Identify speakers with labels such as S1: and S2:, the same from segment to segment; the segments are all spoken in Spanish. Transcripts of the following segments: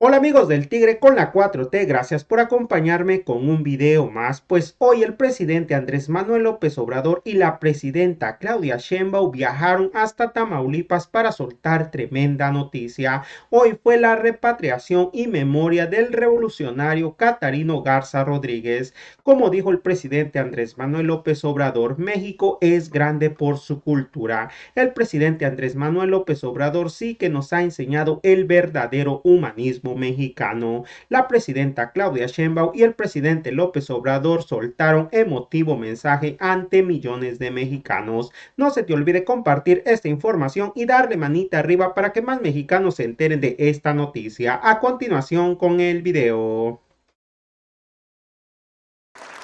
S1: Hola amigos del Tigre con la 4T, gracias por acompañarme con un video más. Pues hoy el presidente Andrés Manuel López Obrador y la presidenta Claudia Sheinbaum viajaron hasta Tamaulipas para soltar tremenda noticia. Hoy fue la repatriación y memoria del revolucionario Catarino Garza Rodríguez. Como dijo el presidente Andrés Manuel López Obrador, México es grande por su cultura. El presidente Andrés Manuel López Obrador sí que nos ha enseñado el verdadero humanismo mexicano. La presidenta Claudia Sheinbaum y el presidente López Obrador soltaron emotivo mensaje ante millones de mexicanos. No se te olvide compartir esta información y darle manita arriba para que más mexicanos se enteren de esta noticia. A continuación con el video.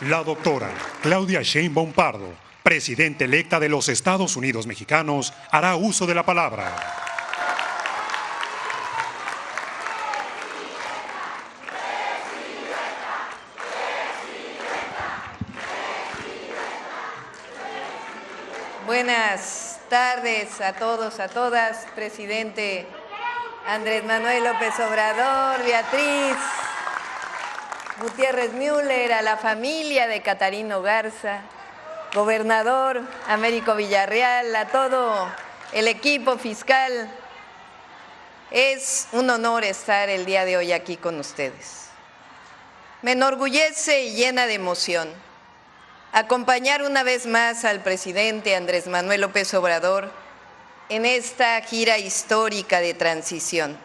S2: La doctora Claudia Sheinbaum Pardo, presidenta electa de los Estados Unidos mexicanos, hará uso de la palabra.
S3: Buenas tardes a todos, a todas, presidente Andrés Manuel López Obrador, Beatriz Gutiérrez Müller, a la familia de Catarino Garza, gobernador Américo Villarreal, a todo el equipo fiscal. Es un honor estar el día de hoy aquí con ustedes. Me enorgullece y llena de emoción acompañar una vez más al presidente Andrés Manuel López Obrador en esta gira histórica de transición.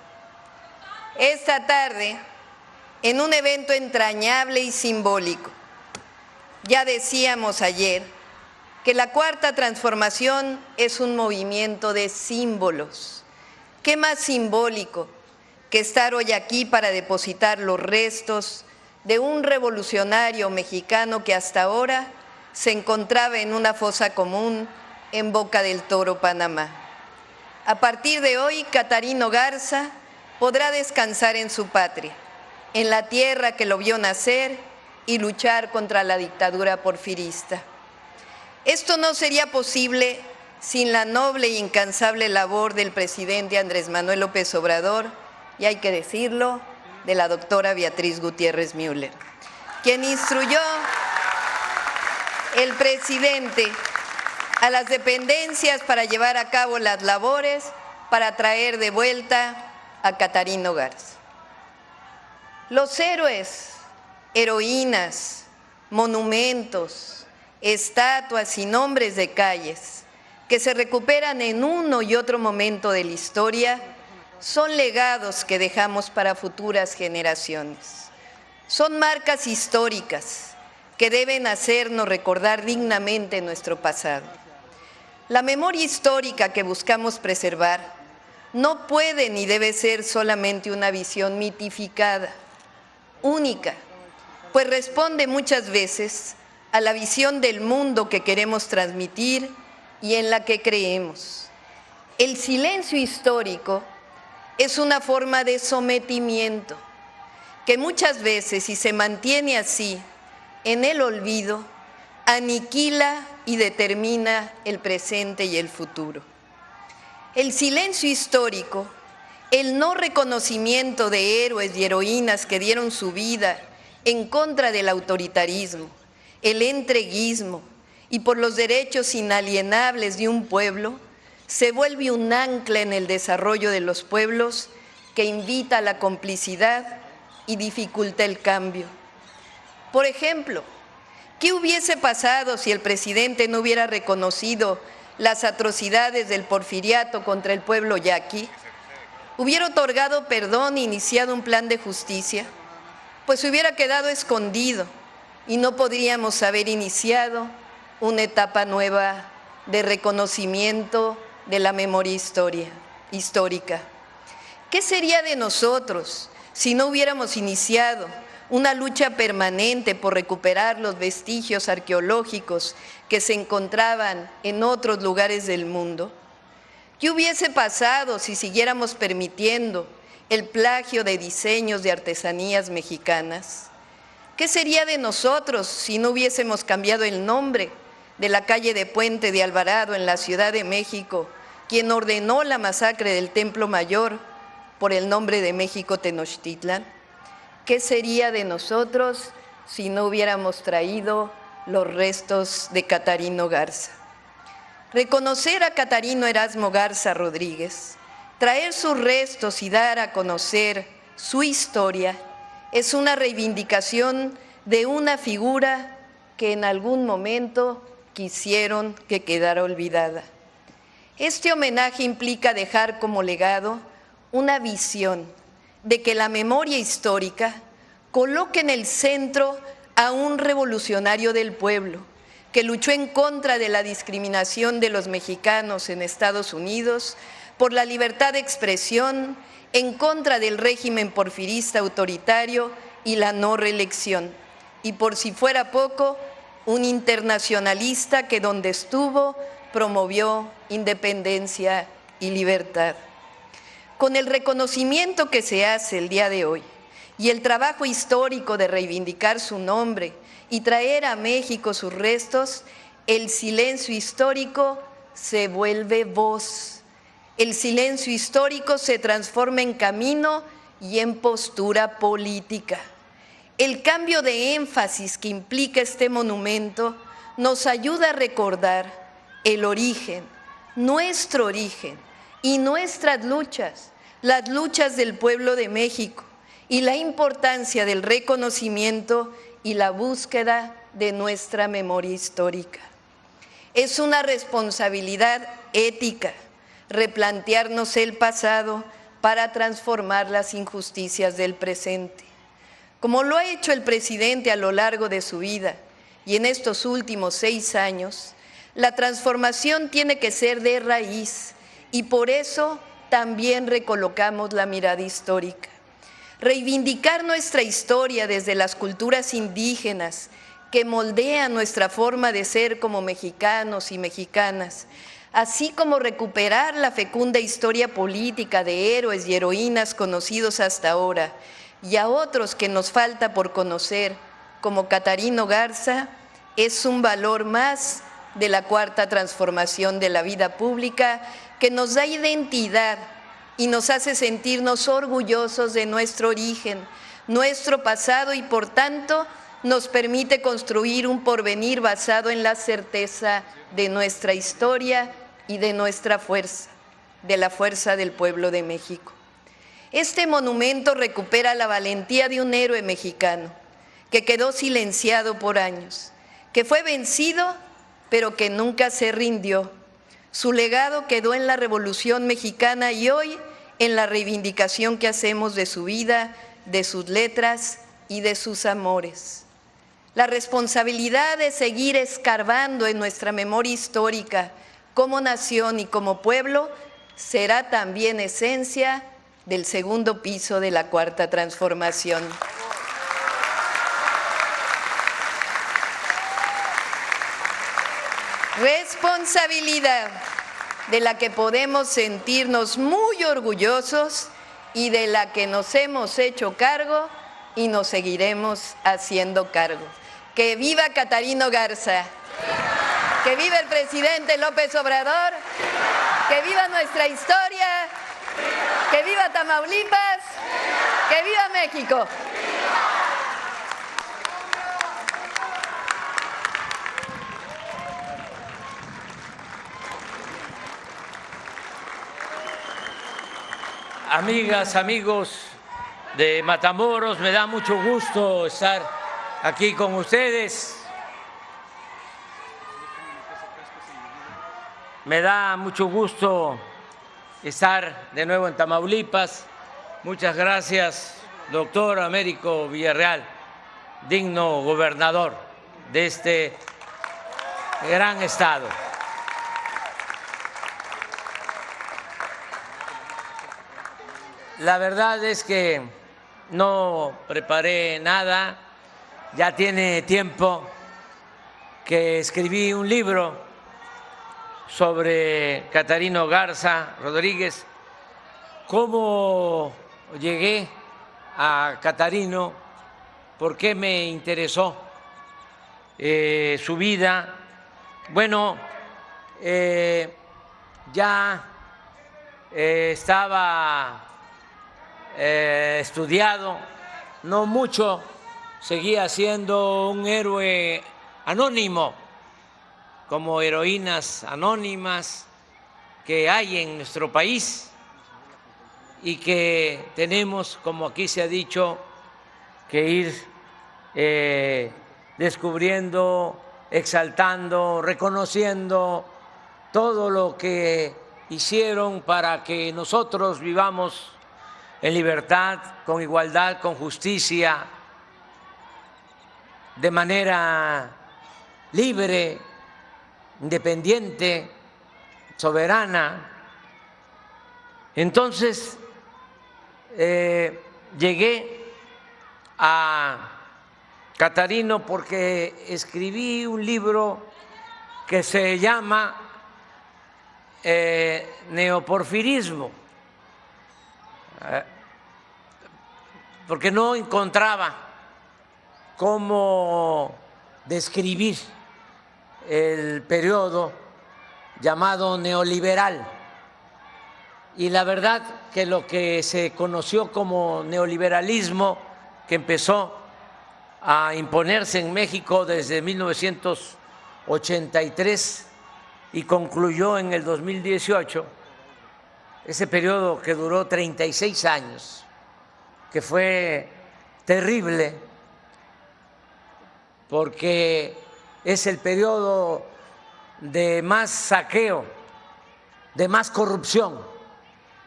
S3: Esta tarde, en un evento entrañable y simbólico, ya decíamos ayer que la Cuarta Transformación es un movimiento de símbolos. ¿Qué más simbólico que estar hoy aquí para depositar los restos de un revolucionario mexicano que hasta ahora se encontraba en una fosa común en Boca del Toro, Panamá? A partir de hoy, Catarino Garza podrá descansar en su patria, en la tierra que lo vio nacer y luchar contra la dictadura porfirista. Esto no sería posible sin la noble e incansable labor del presidente Andrés Manuel López Obrador, y hay que decirlo, de la doctora Beatriz Gutiérrez Müller, quien instruyó el presidente a las dependencias para llevar a cabo las labores para traer de vuelta a Catarino Garza. Los héroes, heroínas, monumentos, estatuas y nombres de calles que se recuperan en uno y otro momento de la historia son legados que dejamos para futuras generaciones. Son marcas históricas que deben hacernos recordar dignamente nuestro pasado. La memoria histórica que buscamos preservar no puede ni debe ser solamente una visión mitificada, única, pues responde muchas veces a la visión del mundo que queremos transmitir y en la que creemos. El silencio histórico es una forma de sometimiento que muchas veces, si se mantiene así, en el olvido, aniquila y determina el presente y el futuro. El silencio histórico, el no reconocimiento de héroes y heroínas que dieron su vida en contra del autoritarismo, el entreguismo y por los derechos inalienables de un pueblo, se vuelve un ancla en el desarrollo de los pueblos que invita a la complicidad y dificulta el cambio. Por ejemplo, ¿qué hubiese pasado si el presidente no hubiera reconocido las atrocidades del porfiriato contra el pueblo yaqui? ¿Hubiera otorgado perdón e iniciado un plan de justicia? Pues se hubiera quedado escondido y no podríamos haber iniciado una etapa nueva de reconocimiento de la memoria histórica. ¿Qué sería de nosotros si no hubiéramos iniciado una lucha permanente por recuperar los vestigios arqueológicos que se encontraban en otros lugares del mundo? ¿Qué hubiese pasado si siguiéramos permitiendo el plagio de diseños de artesanías mexicanas? ¿Qué sería de nosotros si no hubiésemos cambiado el nombre de la calle de Puente de Alvarado en la Ciudad de México, quien ordenó la masacre del Templo Mayor, por el nombre de México Tenochtitlan? ¿Qué sería de nosotros si no hubiéramos traído los restos de Catarino Garza? Reconocer a Catarino Erasmo Garza Rodríguez, traer sus restos y dar a conocer su historia es una reivindicación de una figura que en algún momento quisieron que quedara olvidada. Este homenaje implica dejar como legado una visión de que la memoria histórica coloque en el centro a un revolucionario del pueblo que luchó en contra de la discriminación de los mexicanos en Estados Unidos, por la libertad de expresión, en contra del régimen porfirista autoritario y la no reelección. Y por si fuera poco, un internacionalista que donde estuvo promovió independencia y libertad. Con el reconocimiento que se hace el día de hoy y el trabajo histórico de reivindicar su nombre y traer a México sus restos, el silencio histórico se vuelve voz. El silencio histórico se transforma en camino y en postura política. El cambio de énfasis que implica este monumento nos ayuda a recordar el origen, nuestro origen y nuestras luchas, las luchas del pueblo de México y la importancia del reconocimiento y la búsqueda de nuestra memoria histórica. Es una responsabilidad ética replantearnos el pasado para transformar las injusticias del presente. Como lo ha hecho el presidente a lo largo de su vida y en estos últimos 6 años, la transformación tiene que ser de raíz y por eso también recolocamos la mirada histórica. Reivindicar nuestra historia desde las culturas indígenas que moldean nuestra forma de ser como mexicanos y mexicanas, así como recuperar la fecunda historia política de héroes y heroínas conocidos hasta ahora y a otros que nos falta por conocer, como Catarino Garza, es un valor más de la cuarta transformación de la vida pública que nos da identidad y nos hace sentirnos orgullosos de nuestro origen, nuestro pasado y por tanto nos permite construir un porvenir basado en la certeza de nuestra historia y de nuestra fuerza, de la fuerza del pueblo de México. Este monumento recupera la valentía de un héroe mexicano que quedó silenciado por años, que fue vencido pero que nunca se rindió. Su legado quedó en la Revolución Mexicana y hoy en la reivindicación que hacemos de su vida, de sus letras y de sus amores. La responsabilidad de seguir escarbando en nuestra memoria histórica como nación y como pueblo será también esencia del segundo piso de la cuarta transformación. Responsabilidad de la que podemos sentirnos muy orgullosos y de la que nos hemos hecho cargo y nos seguiremos haciendo cargo. ¡Que viva Catarino Garza! ¡Que viva el presidente López Obrador! ¡Que viva nuestra historia! ¡Que viva Tamaulipas! ¡Que viva México!
S4: Amigas, amigos de Matamoros, me da mucho gusto estar aquí con ustedes. Me da mucho gusto estar de nuevo en Tamaulipas. Muchas gracias, doctor Américo Villarreal, digno gobernador de este gran estado. La verdad es que no preparé nada, ya tiene tiempo que escribí un libro sobre Catarino Garza Rodríguez, cómo llegué a Catarino, por qué me interesó su vida. Bueno, ya estaba estudiado, no mucho, seguía siendo un héroe anónimo, como heroínas anónimas que hay en nuestro país y que tenemos, como aquí se ha dicho, que ir descubriendo, exaltando, reconociendo todo lo que hicieron para que nosotros vivamos en libertad, con igualdad, con justicia, de manera libre, independiente, soberana. Entonces, llegué a Catarino porque escribí un libro que se llama Neoporfirismo, porque no encontraba cómo describir el periodo llamado neoliberal. Y la verdad que lo que se conoció como neoliberalismo, que empezó a imponerse en México desde 1983 y concluyó en el 2018, ese periodo que duró 36 años, que fue terrible, porque es el periodo de más saqueo, de más corrupción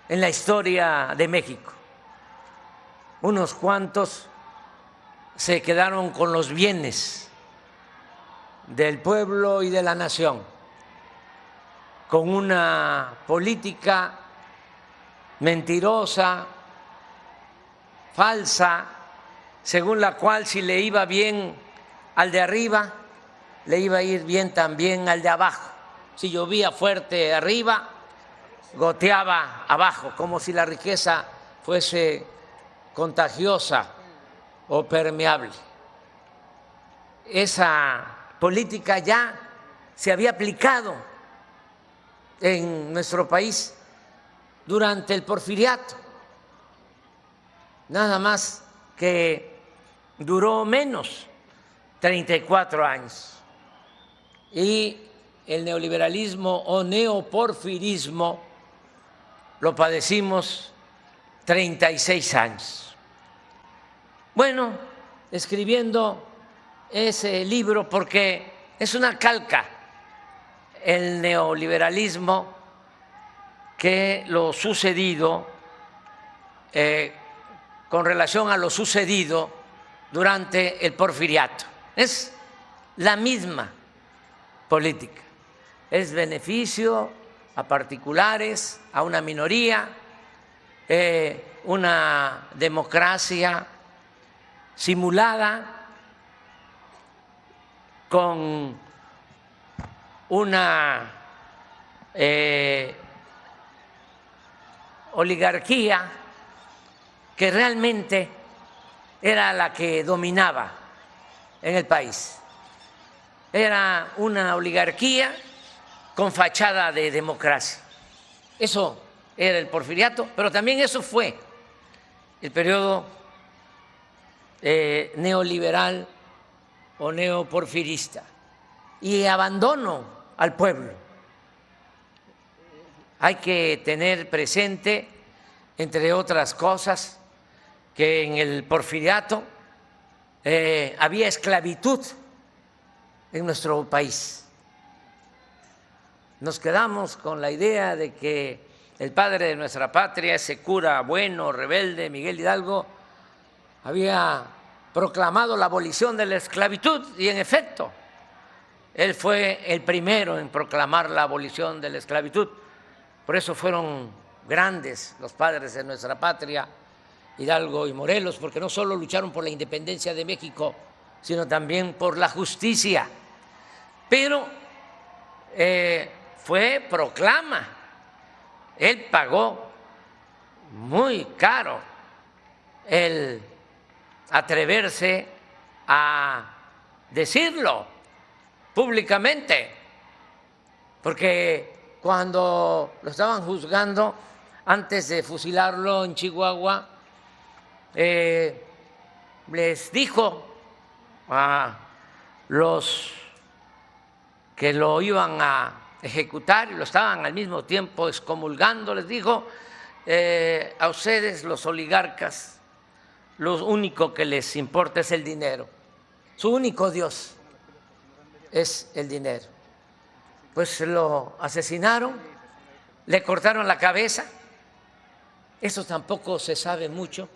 S4: en la historia de México. Unos cuantos se quedaron con los bienes del pueblo y de la nación, con una política mentirosa, falsa, según la cual si le iba bien al de arriba, le iba a ir bien también al de abajo. Si llovía fuerte arriba, goteaba abajo, como si la riqueza fuese contagiosa o permeable. Esa política ya se había aplicado en nuestro país durante el Porfiriato, nada más que duró menos, 34 años. Y el neoliberalismo o neoporfirismo lo padecimos 36 años. Bueno, escribiendo ese libro, porque es una calca el neoliberalismo que lo sucedido con relación a lo sucedido durante el Porfiriato. Es la misma política, es beneficio a particulares, a una minoría, una democracia simulada con una oligarquía que realmente era la que dominaba en el país. Era una oligarquía con fachada de democracia. Eso era el Porfiriato, pero también eso fue el periodo neoliberal o neoporfirista, y abandono al pueblo. Hay que tener presente, entre otras cosas, que en el Porfiriato había esclavitud en nuestro país. Nos quedamos con la idea de que el padre de nuestra patria, ese cura bueno, rebelde, Miguel Hidalgo, había proclamado la abolición de la esclavitud, y en efecto, él fue el primero en proclamar la abolición de la esclavitud. Por eso fueron grandes los padres de nuestra patria, Hidalgo y Morelos, porque no solo lucharon por la independencia de México, sino también por la justicia. Pero fue proclama, él pagó muy caro el atreverse a decirlo públicamente, porque cuando lo estaban juzgando, antes de fusilarlo en Chihuahua, les dijo a los que lo iban a ejecutar y lo estaban al mismo tiempo excomulgando, les dijo: a ustedes los oligarcas, lo único que les importa es el dinero, su único Dios es el dinero. Pues lo asesinaron, le cortaron la cabeza. Eso tampoco se sabe mucho,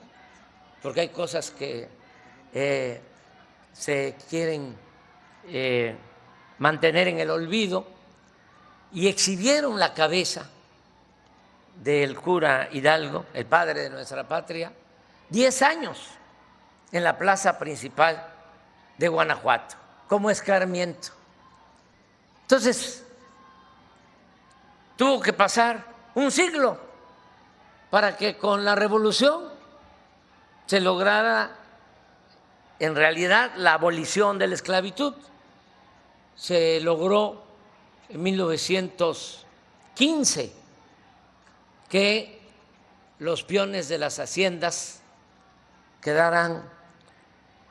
S4: porque hay cosas que se quieren mantener en el olvido, y exhibieron la cabeza del cura Hidalgo, el padre de nuestra patria, 10 años en la plaza principal de Guanajuato, como escarmiento. Entonces, tuvo que pasar un siglo para que con la revolución se lograra en realidad la abolición de la esclavitud. Se logró en 1915 que los peones de las haciendas quedaran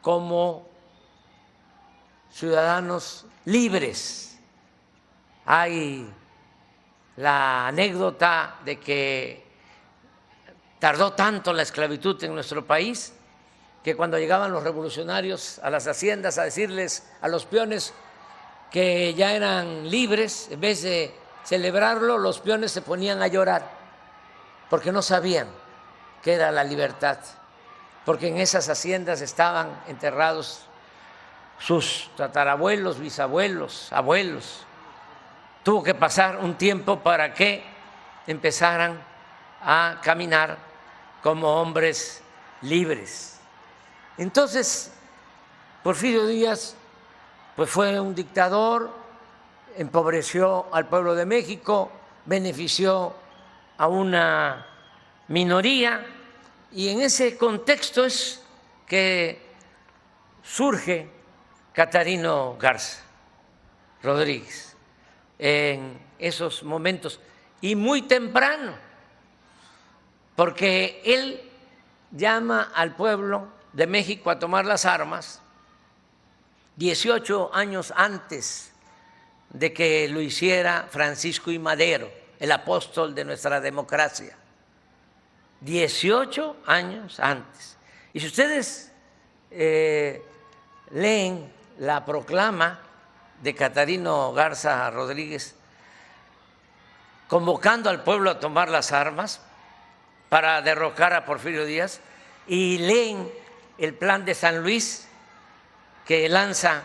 S4: como ciudadanos libres. Hay la anécdota de que tardó tanto la esclavitud en nuestro país que cuando llegaban los revolucionarios a las haciendas a decirles a los peones que ya eran libres, en vez de celebrarlo, los peones se ponían a llorar porque no sabían qué era la libertad, porque en esas haciendas estaban enterrados sus tatarabuelos, bisabuelos, abuelos. Tuvo que pasar un tiempo para que empezaran a caminar como hombres libres. Entonces, Porfirio Díaz pues fue un dictador, empobreció al pueblo de México, benefició a una minoría, y en ese contexto es que surge Catarino Garza Rodríguez en esos momentos, y muy temprano, porque él llama al pueblo de México a tomar las armas 18 años antes de que lo hiciera Francisco I. Madero, el apóstol de nuestra democracia. 18 años antes. Y si ustedes leen la proclama de Catarino Garza Rodríguez convocando al pueblo a tomar las armas para derrocar a Porfirio Díaz, y leen el Plan de San Luis que lanza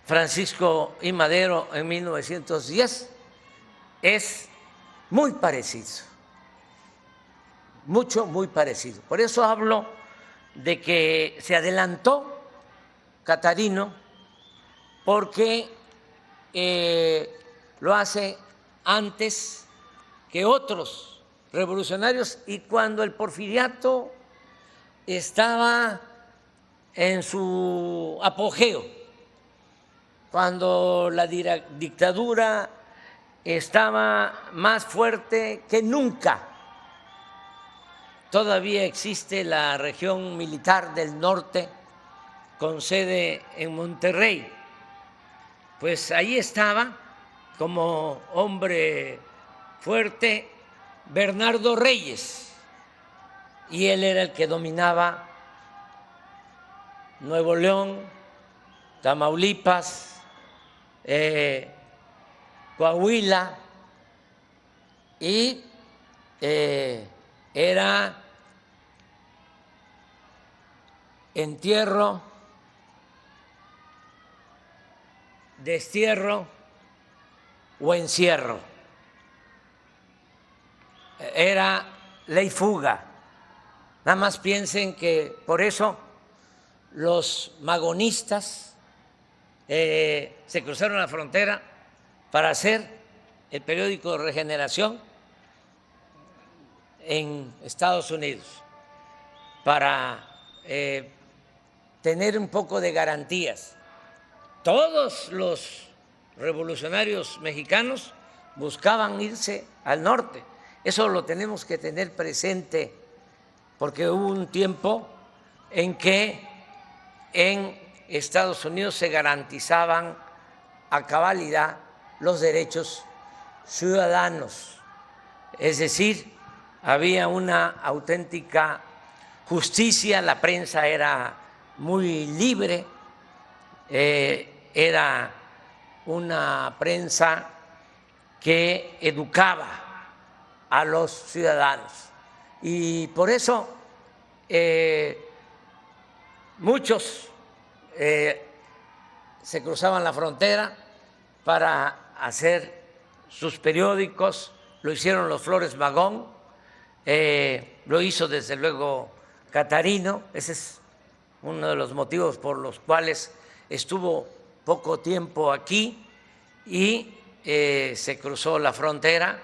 S4: Francisco I. Madero en 1910, es muy parecido, muy parecido. Por eso hablo de que se adelantó Catarino, porque lo hace antes que otros revolucionarios, y cuando el porfiriato estaba en su apogeo, cuando la dictadura estaba más fuerte que nunca. Todavía existe la región militar del norte con sede en Monterrey. Pues ahí estaba como hombre fuerte Bernardo Reyes, y él era el que dominaba Nuevo León, Tamaulipas, Coahuila, y era entierro, destierro o encierro. Era ley fuga. Nada más piensen que por eso los magonistas se cruzaron la frontera para hacer el periódico Regeneración en Estados Unidos, para tener un poco de garantías. Todos los revolucionarios mexicanos buscaban irse al norte. Eso lo tenemos que tener presente porque hubo un tiempo en que en Estados Unidos se garantizaban a cabalidad los derechos ciudadanos, es decir, había una auténtica justicia, la prensa era muy libre, era una prensa que educaba a los ciudadanos y por eso muchos se cruzaban la frontera para hacer sus periódicos, lo hicieron los Flores Magón, lo hizo desde luego Catarino, ese es uno de los motivos por los cuales estuvo poco tiempo aquí y se cruzó la frontera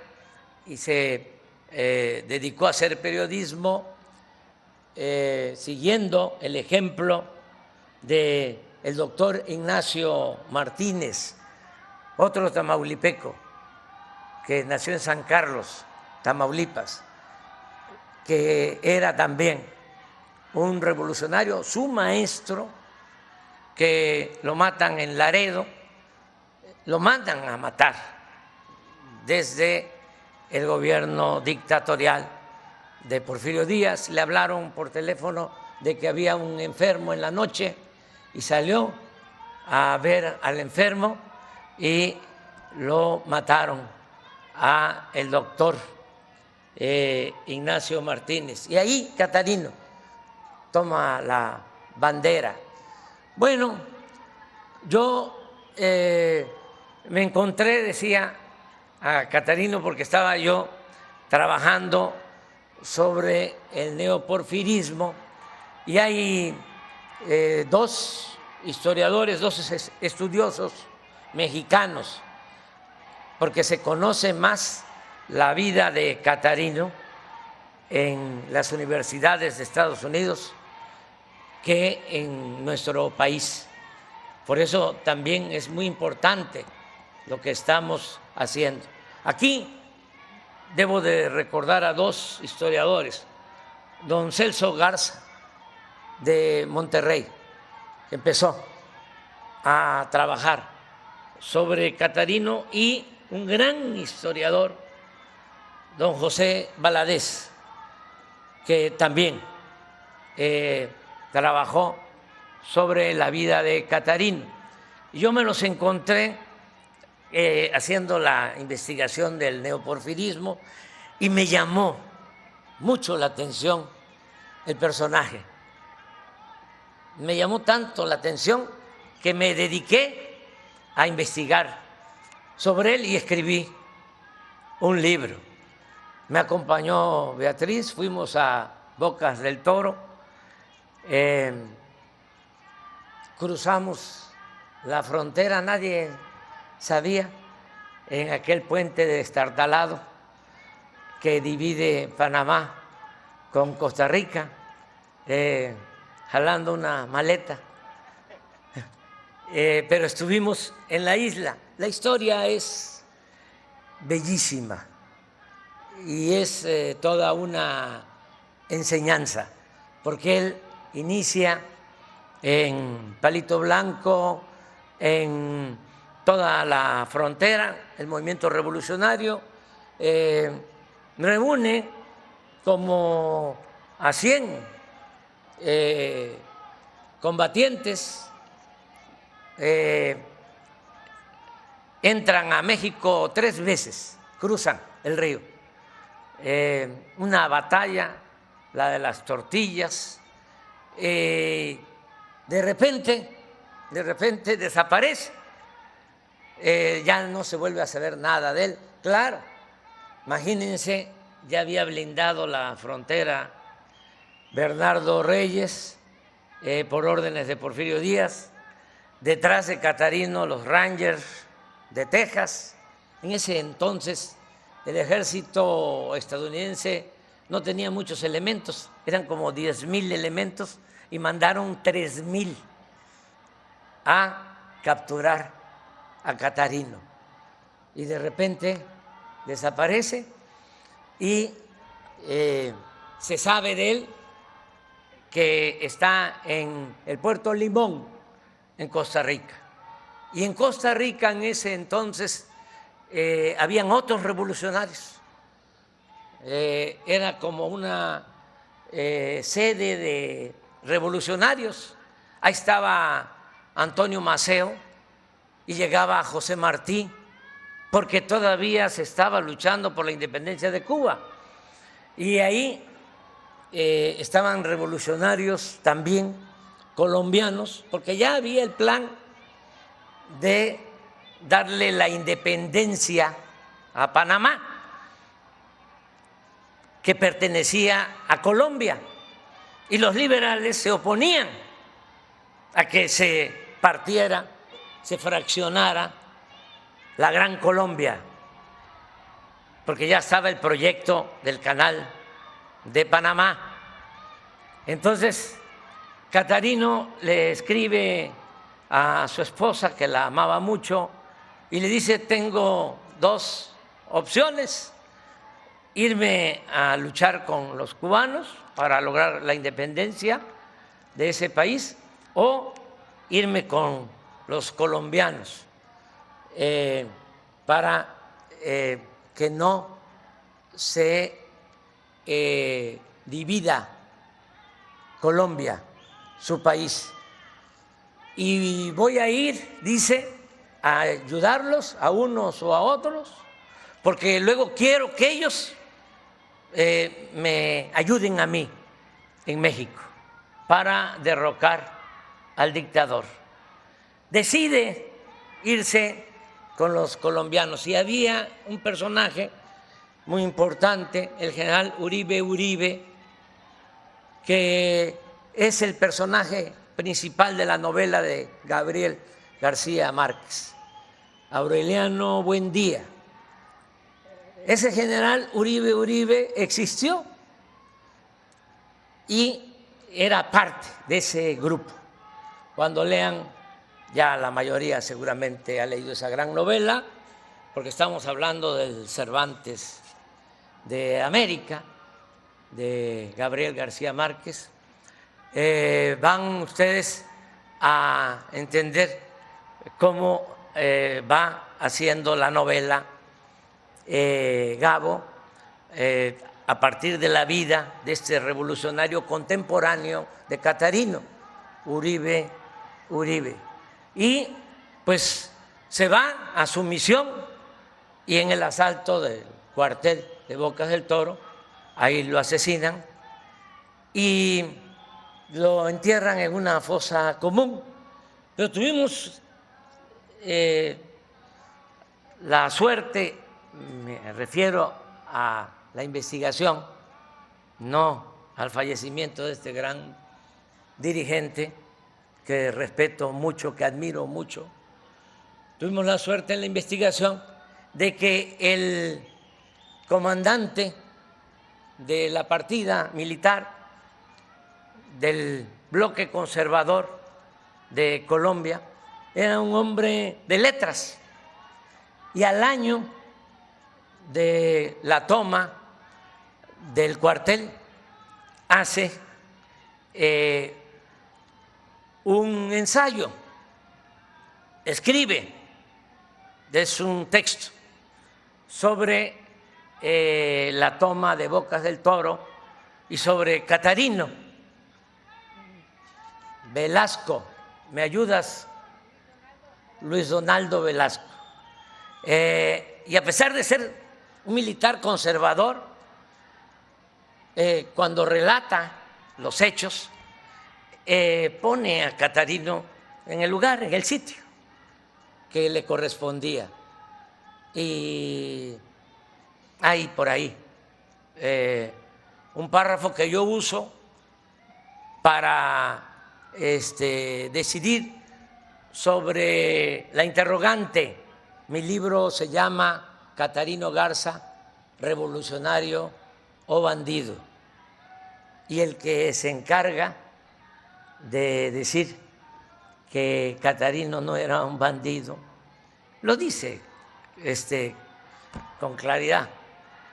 S4: y se dedicó a hacer periodismo siguiendo el ejemplo del doctor Ignacio Martínez, otro tamaulipeco que nació en San Carlos, Tamaulipas, que era también un revolucionario, su maestro, que lo matan en Laredo, lo mandan a matar desde el gobierno dictatorial de Porfirio Díaz. Le hablaron por teléfono de que había un enfermo en la noche y salió a ver al enfermo y lo mataron a el doctor Ignacio Martínez. Y ahí Catarino toma la bandera. Bueno, yo me encontré, decía a Catarino, porque estaba yo trabajando sobre el neoporfirismo y hay dos historiadores, dos estudiosos mexicanos, porque se conoce más la vida de Catarino en las universidades de Estados Unidos que en nuestro país. Por eso también es muy importante lo que estamos haciendo. Aquí debo de recordar a dos historiadores, don Celso Garza de Monterrey, que empezó a trabajar sobre Catarino, y un gran historiador, don José Valadez, que también trabajó sobre la vida de Catarino. Yo me los encontré haciendo la investigación del neoporfirismo y me llamó mucho la atención el personaje. Me llamó tanto la atención que me dediqué a investigar sobre él y escribí un libro. Me acompañó Beatriz, fuimos a Bocas del Toro, cruzamos la frontera, nadie sabía, en aquel puente destartalado que divide Panamá con Costa Rica, jalando una maleta, pero estuvimos en la isla. La historia es bellísima y es toda una enseñanza, porque él inicia en Palito Blanco, en toda la frontera, el movimiento revolucionario, reúne como a 100 combatientes, entran a México 3 veces, cruzan el río, una batalla, la de las tortillas, de repente desaparece, ya no se vuelve a saber nada de él. Claro, imagínense, ya había blindado la frontera Bernardo Reyes por órdenes de Porfirio Díaz, detrás de Catarino los Rangers de Texas. En ese entonces el ejército estadounidense no tenía muchos elementos, eran como 10,000 elementos y mandaron 3,000 a capturar a Catarino. Y de repente desaparece y se sabe de él que está en el puerto Limón, en Costa Rica. Y en Costa Rica en ese entonces habían otros revolucionarios. Era como una sede de revolucionarios. Ahí estaba Antonio Maceo y llegaba José Martí, porque todavía se estaba luchando por la independencia de Cuba. Y ahí estaban revolucionarios también colombianos, porque ya había el plan de darle la independencia a Panamá, que pertenecía a Colombia, y los liberales se oponían a que se partiera, se fraccionara la Gran Colombia, porque ya estaba el proyecto del Canal de Panamá. Entonces, Catarino le escribe a su esposa, que la amaba mucho, y le dice: tengo dos opciones: irme a luchar con los cubanos para lograr la independencia de ese país, o irme con los colombianos para que no se divida Colombia, su país. Y voy a ir, dice, a ayudarlos a unos o a otros, porque luego quiero que ellos me ayuden a mí en México para derrocar al dictador. Decide irse con los colombianos, y había un personaje muy importante, el general Uribe Uribe, que es el personaje principal de la novela de Gabriel García Márquez, Aureliano Buendía. Ese general Uribe Uribe existió y era parte de ese grupo. Cuando lean, ya la mayoría seguramente ha leído esa gran novela, porque estamos hablando del Cervantes de América, de Gabriel García Márquez, van ustedes a entender cómo va haciendo la novela Gabo a partir de la vida de este revolucionario contemporáneo de Catarino, Uribe Uribe. Y pues se va a su misión, y en el asalto del cuartel de Bocas del Toro, ahí lo asesinan y lo entierran en una fosa común. Pero tuvimos la suerte, me refiero a la investigación, no al fallecimiento de este gran dirigente que respeto mucho, que admiro mucho. Tuvimos la suerte en la investigación de que el comandante de la partida militar del bloque conservador de Colombia era un hombre de letras, y al año de la toma del cuartel hace un ensayo, escribe, es un texto sobre la toma de Bocas del Toro y sobre Catarino. Velasco, ¿me ayudas? Luis Donaldo Velasco. Y a pesar de ser un militar conservador, cuando relata los hechos, pone a Catarino en el lugar, en el sitio que le correspondía. Y hay por ahí un párrafo que yo uso para decidir sobre la interrogante. Mi libro se llama Catarino Garza, revolucionario o bandido, y el que se encarga de decir que Catarino no era un bandido lo dice con claridad,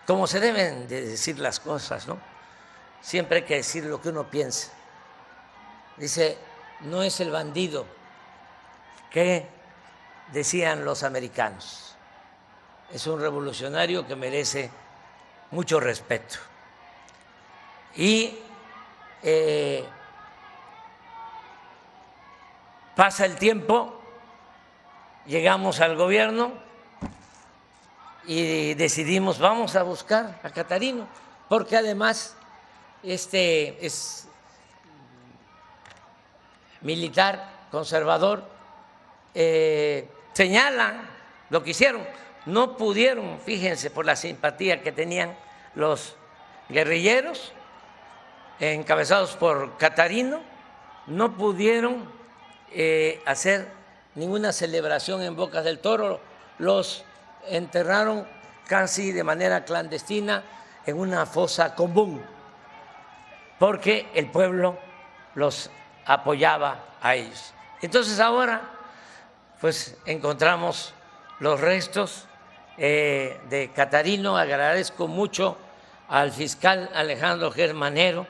S4: como se deben de decir las cosas, ¿no? Siempre hay que decir lo que uno piensa Dice, no es el bandido que decían los americanos. Es un revolucionario que merece mucho respeto. Y pasa el tiempo, llegamos al gobierno y decidimos, vamos a buscar a Catarino, porque además es militar, conservador, señalan lo que hicieron. No pudieron, fíjense, por la simpatía que tenían los guerrilleros encabezados por Catarino, no pudieron hacer ninguna celebración en Bocas del Toro. Los enterraron casi de manera clandestina en una fosa común, porque el pueblo los apoyaba a ellos. Entonces ahora pues encontramos los restos de Catarino. Agradezco mucho al fiscal Alejandro Germanero,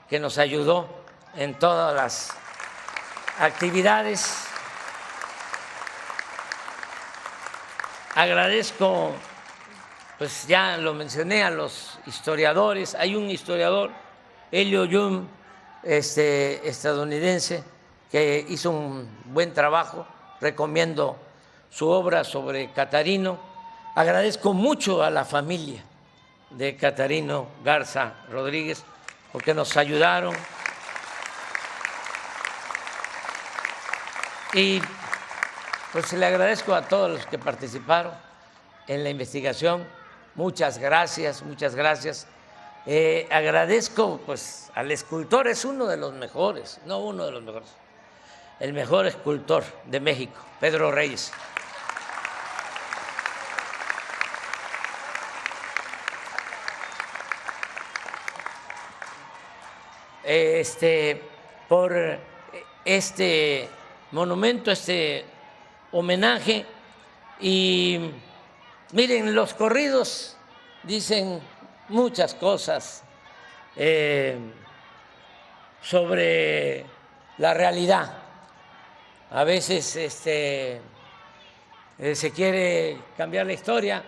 S4: que nos ayudó en todas las actividades. Agradezco, pues ya lo mencioné, a los historiadores. Hay un historiador, Elio Yum, estadounidense, que hizo un buen trabajo. Recomiendo su obra sobre Catarino. Agradezco mucho a la familia de Catarino Garza Rodríguez porque nos ayudaron. Y pues le agradezco a todos los que participaron en la investigación. Muchas gracias, muchas gracias. Agradezco pues al escultor, es uno de los mejores, no uno de los mejores, el mejor escultor de México, Pedro Reyes. Por este monumento, este homenaje. Y miren, los corridos dicen muchas cosas sobre la realidad. A veces se quiere cambiar la historia.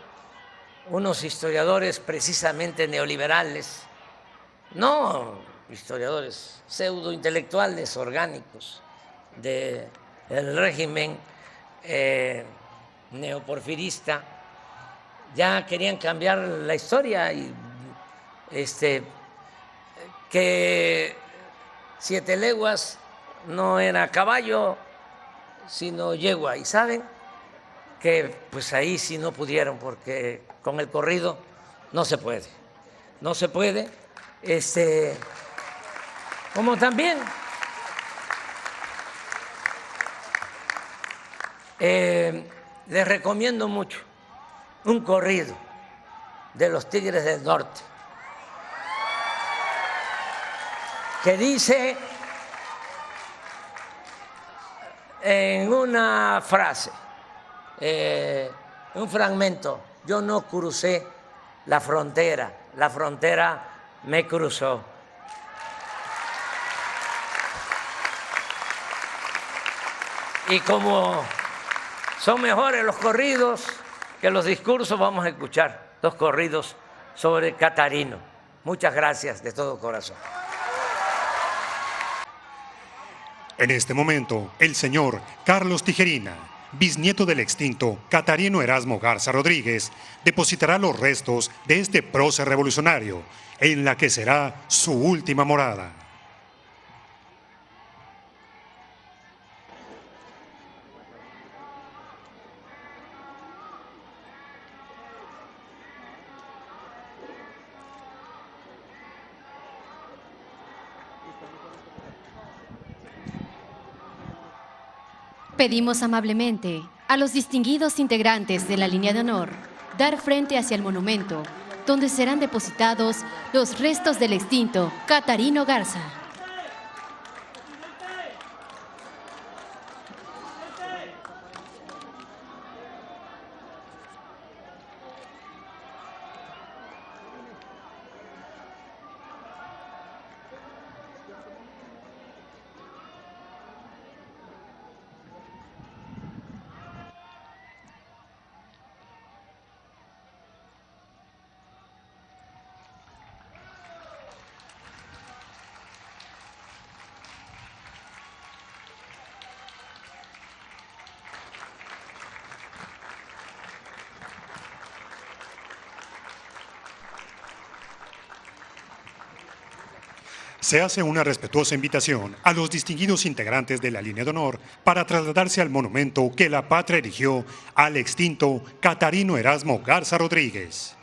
S4: Unos historiadores precisamente neoliberales, no historiadores pseudointelectuales orgánicos del régimen neoporfirista, ya querían cambiar la historia y que 7 leguas no era caballo sino yegua, y saben que pues ahí sí no pudieron, porque con el corrido no se puede, no se puede. Como también les recomiendo mucho un corrido de los Tigres del Norte que dice en una frase, un fragmento: yo no crucé la frontera me cruzó. Y como son mejores los corridos que los discursos, vamos a escuchar 2 corridos sobre Catarino. Muchas gracias de todo corazón.
S2: En este momento, el señor Carlos Tijerina, bisnieto del extinto Catarino Erasmo Garza Rodríguez, depositará los restos de este prócer revolucionario en la que será su última morada.
S5: Pedimos amablemente a los distinguidos integrantes de la línea de honor dar frente hacia el monumento, donde serán depositados los restos del extinto Catarino Garza.
S2: Se hace una respetuosa invitación a los distinguidos integrantes de la línea de honor para trasladarse al monumento que la patria erigió al extinto Catarino Erasmo Garza Rodríguez.